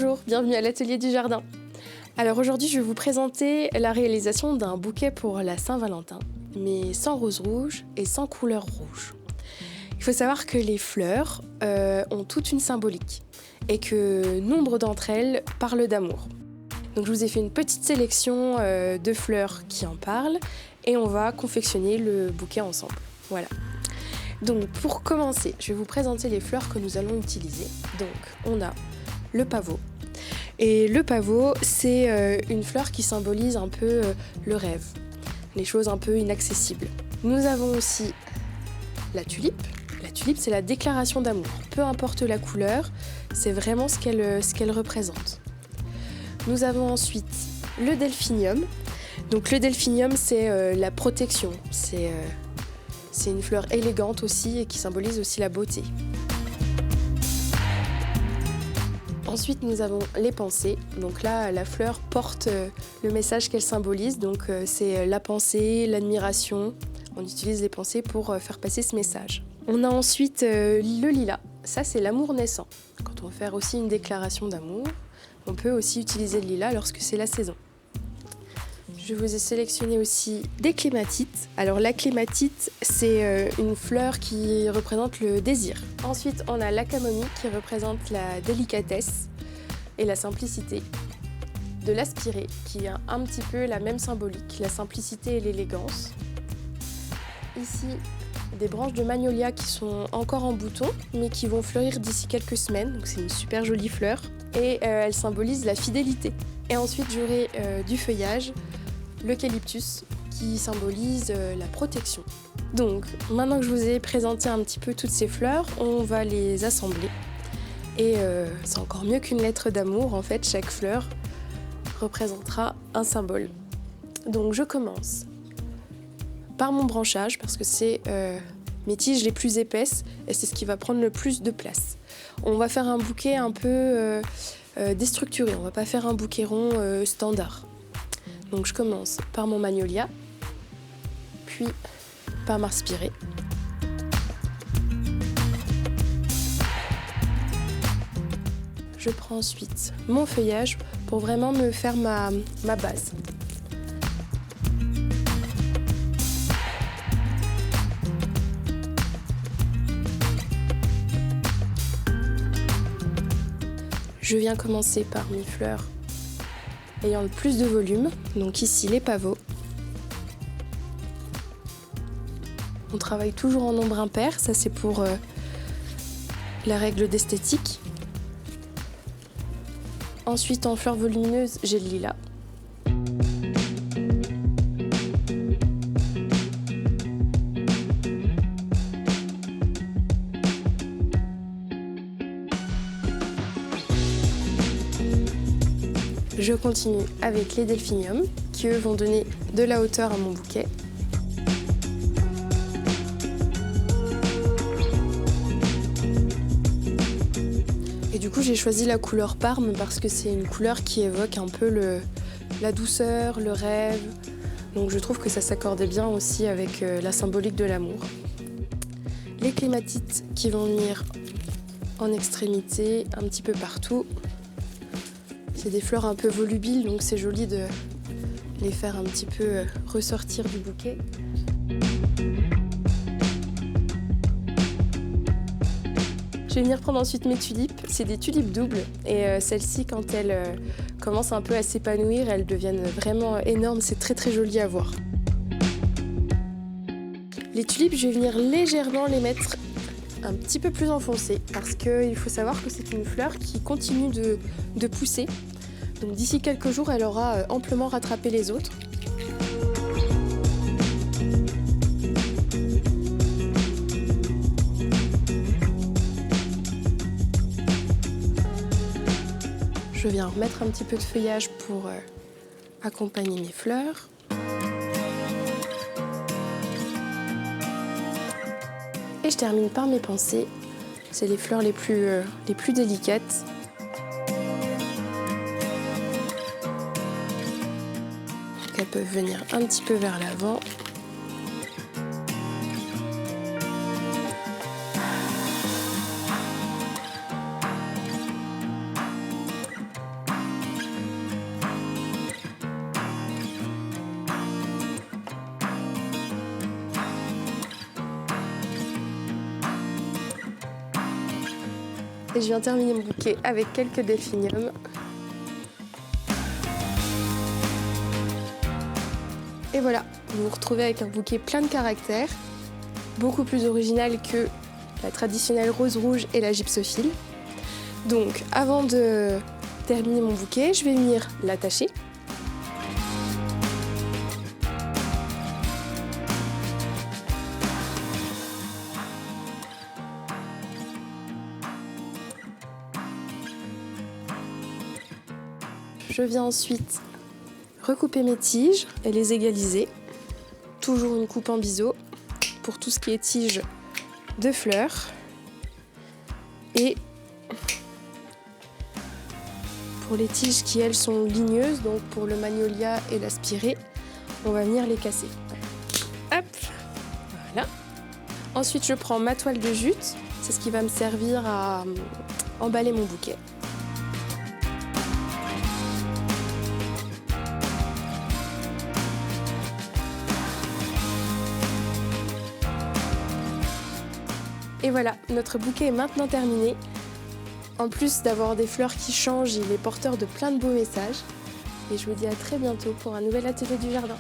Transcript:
Bonjour, bienvenue à l'atelier du jardin. Alors aujourd'hui je vais vous présenter la réalisation d'un bouquet pour la Saint-Valentin, mais sans rose rouge et sans couleur rouge. Il faut savoir que les fleurs ont toute une symbolique et que nombre d'entre elles parlent d'amour. Donc je vous ai fait une petite sélection de fleurs qui en parlent et on va confectionner le bouquet ensemble. Voilà. Donc pour commencer, je vais vous présenter les fleurs que nous allons utiliser. Donc on a le pavot. Et le pavot, c'est une fleur qui symbolise un peu le rêve, les choses un peu inaccessibles. Nous avons aussi la tulipe. La tulipe, c'est la déclaration d'amour. Peu importe la couleur, c'est vraiment ce qu'elle représente. Nous avons ensuite le delphinium. Donc le delphinium, c'est la protection. C'est une fleur élégante aussi et qui symbolise aussi la beauté. Ensuite, nous avons les pensées. Donc là, la fleur porte le message qu'elle symbolise. Donc c'est la pensée, l'admiration. On utilise les pensées pour faire passer ce message. On a ensuite le lilas. Ça, c'est l'amour naissant. Quand on veut faire aussi une déclaration d'amour, on peut aussi utiliser le lilas lorsque c'est la saison. Je vous ai sélectionné aussi des clématites. Alors la clématite, c'est une fleur qui représente le désir. Ensuite, on a la camomille qui représente la délicatesse et la simplicité. De l'aspirée qui a un petit peu la même symbolique, la simplicité et l'élégance. Ici, des branches de magnolia qui sont encore en bouton, mais qui vont fleurir d'ici quelques semaines. Donc c'est une super jolie fleur. Et elle symbolise la fidélité. Et ensuite, j'aurai du feuillage, l'eucalyptus, qui symbolise la protection. Donc, maintenant que je vous ai présenté un petit peu toutes ces fleurs, on va les assembler. Et c'est encore mieux qu'une lettre d'amour. En fait, chaque fleur représentera un symbole. Donc, je commence par mon branchage, parce que c'est mes tiges les plus épaisses et c'est ce qui va prendre le plus de place. On va faire un bouquet un peu déstructuré, on va pas faire un bouquet rond standard. Donc je commence par mon magnolia, puis par m'aspirer. Je prends ensuite mon feuillage pour vraiment me faire ma base. Je viens commencer par mes fleurs ayant le plus de volume, donc ici les pavots. On travaille toujours en nombre impair, ça c'est pour la règle d'esthétique. Ensuite en fleurs volumineuses, j'ai le lilas. Je continue avec les delphiniums qui eux vont donner de la hauteur à mon bouquet. Et du coup j'ai choisi la couleur parme parce que c'est une couleur qui évoque un peu la douceur, le rêve. Donc je trouve que ça s'accordait bien aussi avec la symbolique de l'amour. Les clématites qui vont venir en extrémité, un petit peu partout. C'est des fleurs un peu volubiles, donc c'est joli de les faire un petit peu ressortir du bouquet. Je vais venir prendre ensuite mes tulipes. C'est des tulipes doubles et celles-ci, quand elles commencent un peu à s'épanouir, elles deviennent vraiment énormes. C'est très très joli à voir. Les tulipes, je vais venir légèrement les mettre un petit peu plus enfoncées parce qu'il faut savoir que c'est une fleur qui continue de pousser. Donc d'ici quelques jours, elle aura amplement rattrapé les autres. Je viens remettre un petit peu de feuillage pour accompagner mes fleurs. Et je termine par mes pensées. C'est les fleurs les plus délicates. Elles peuvent venir un petit peu vers l'avant. Et je viens terminer mon bouquet avec quelques delphiniums. Et voilà, vous vous retrouvez avec un bouquet plein de caractères, beaucoup plus original que la traditionnelle rose rouge et la gypsophile. Donc avant de terminer mon bouquet, je vais venir l'attacher. Je viens ensuite recouper mes tiges et les égaliser. Toujours une coupe en biseau pour tout ce qui est tiges de fleurs. Et pour les tiges qui, elles, sont ligneuses, donc pour le magnolia et la spirée, on va venir les casser. Hop, voilà. Ensuite, je prends ma toile de jute. C'est ce qui va me servir à emballer mon bouquet. Et voilà, notre bouquet est maintenant terminé. En plus d'avoir des fleurs qui changent, il est porteur de plein de beaux messages. Et je vous dis à très bientôt pour un nouvel atelier du jardin.